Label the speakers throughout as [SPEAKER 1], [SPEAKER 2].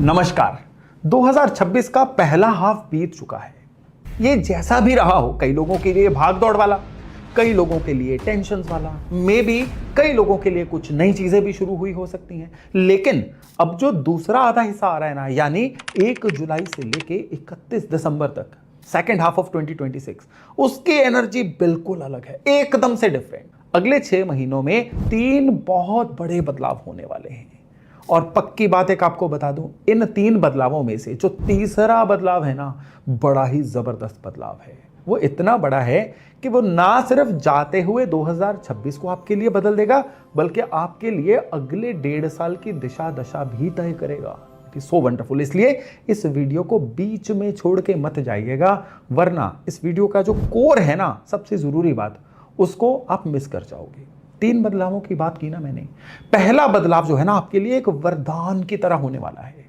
[SPEAKER 1] नमस्कार। 2026 का पहला हाफ बीत चुका है। ये जैसा भी रहा हो, कई लोगों के लिए भाग दौड़ वाला, कई लोगों के लिए टेंशन वाला, मे बी कई लोगों के लिए कुछ नई चीजें भी शुरू हुई हो सकती हैं। लेकिन अब जो दूसरा आधा हिस्सा आ रहा है ना, यानी 1 जुलाई से लेके 31 दिसंबर तक, सेकेंड हाफ ऑफ 2026, उसकी एनर्जी बिल्कुल अलग है, एकदम से डिफरेंट। अगले 6 महीनों में 3 बहुत बड़े बदलाव होने वाले हैं। और पक्की बात एक आपको बता दूं, इन 3 बदलावों में से जो तीसरा बदलाव है ना, बड़ा ही जबरदस्त बदलाव है। वो इतना बड़ा है कि वो ना सिर्फ जाते हुए 2026 को आपके लिए बदल देगा, बल्कि आपके लिए अगले 1.5 साल की दिशा दशा भी तय करेगा। It is so wonderful. इसलिए इस वीडियो को बीच में छोड़ के मत जाइएगा, वरना इस वीडियो का जो कोर है ना, सबसे जरूरी बात, उसको आप मिस कर जाओगे। 3 बदलावों की बात की ना मैंने। पहला बदलाव जो है ना, आपके लिए एक वरदान की तरह होने वाला है,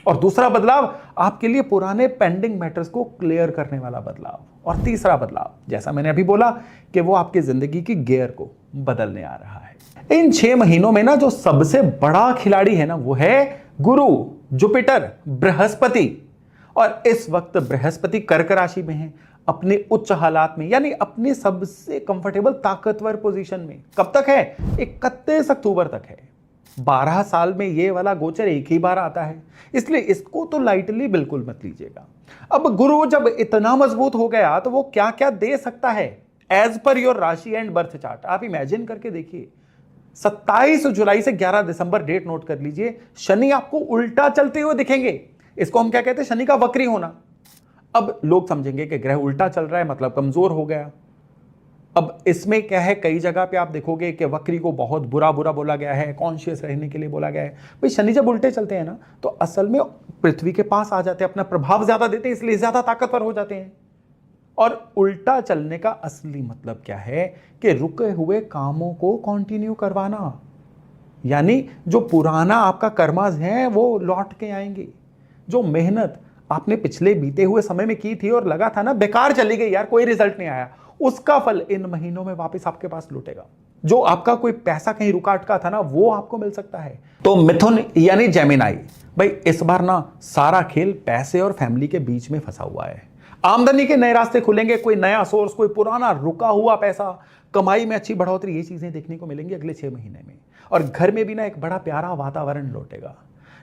[SPEAKER 1] और दूसरा बदलाव आपके लिए पुराने पेंडिंग मैटर्स को क्लियर करने वाला बदलाव, और तीसरा बदलाव, जैसा मैंने अभी बोला, कि वो आपकी जिंदगी की गियर को बदलने आ रहा है। इन 6 महीनों में ना जो सबसे बड़ा खिलाड़ी है ना, वो है गुरु, जुपिटर, बृहस्पति। और इस वक्त बृहस्पति कर्क राशि में है, अपने उच्च हालात में, यानी अपने सबसे कंफर्टेबल ताकतवर पोजीशन में। कब तक है? 31 अक्टूबर तक है। 12 साल में ये वाला गोचर एक ही बार आता है, इसलिए इसको तो लाइटली बिल्कुल मत लीजिएगा। अब गुरु जब इतना मजबूत हो गया तो वो क्या क्या दे सकता है एज पर योर राशि एंड बर्थ चार्ट। आप इमेजिन करके देखिए, 27 जुलाई से 11 दिसंबर डेट नोट कर लीजिए, शनि आपको उल्टा चलते हुए दिखेंगे। इसको हम क्या कहते हैं? शनि का वक्री होना। अब लोग समझेंगे कि ग्रह उल्टा चल रहा है मतलब कमजोर हो गया। अब इसमें क्या है, कई जगह पे आप देखोगे कि वक्री को बहुत बुरा बोला गया है, कॉन्शियस रहने के लिए बोला गया है। भाई शनि जब उल्टे चलते हैं ना, तो असल में पृथ्वी के पास आ जाते हैं, अपना प्रभाव ज्यादा देते हैं, इसलिए ज्यादा ताकतवर हो जाते हैं। और उल्टा चलने का असली मतलब क्या है कि रुके हुए कामों को कंटिन्यू करवाना, यानी जो पुराना आपका कर्माज है वो लौट के आएंगे। जो मेहनत आपने पिछले बीते हुए समय में की थी और लगा था ना बेकार चली गई यार, कोई रिजल्ट नहीं आया, उसका फल इन महीनों में वापस आपके पास लौटेगा। जो आपका कोई पैसा कहीं रुका अटका था ना, वो आपको मिल सकता है। तो मिथुन यानी जेमिनाई, भाई इस बार ना सारा खेल पैसे और फैमिली के बीच में फंसा हुआ है। आमदनी के नए रास्ते खुलेंगे, कोई नया सोर्स, कोई पुराना रुका हुआ पैसा, कमाई में अच्छी बढ़ोतरी, ये चीजें देखने को मिलेंगी अगले 6 महीने में। और घर में भी ना एक बड़ा प्यारा वातावरण लौटेगा।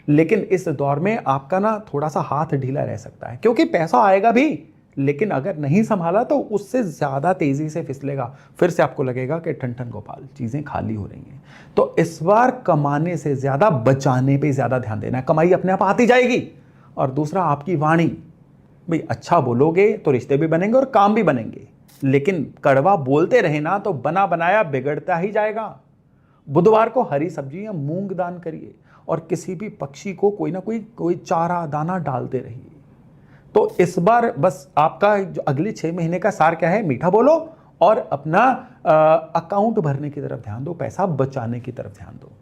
[SPEAKER 1] लेकिन इस दौर में आपका ना थोड़ा सा हाथ ढीला रह सकता है, क्योंकि पैसा आएगा भी, लेकिन अगर नहीं संभाला तो उससे ज्यादा तेजी से फिसलेगा। फिर से आपको लगेगा कि ठन ठन गोपाल, चीजें खाली हो रही हैं। तो इस बार कमाने से ज्यादा बचाने पे ज्यादा ध्यान देना है। कमाई अपने आप आती जाएगी। और दूसरा, आपकी वाणी, भाई अच्छा बोलोगे तो रिश्ते भी बनेंगे और काम भी बनेंगे, लेकिन कड़वा बोलते रहे ना तो बना बनाया बिगड़ता ही जाएगा। बुधवार को हरी सब्जी या मूंग दान करिए, और किसी भी पक्षी को कोई ना कोई चारा दाना डालते रहिए। तो इस बार बस आपका जो अगले 6 महीने का सार क्या है, मीठा बोलो और अपना अकाउंट भरने की तरफ ध्यान दो, पैसा बचाने की तरफ ध्यान दो।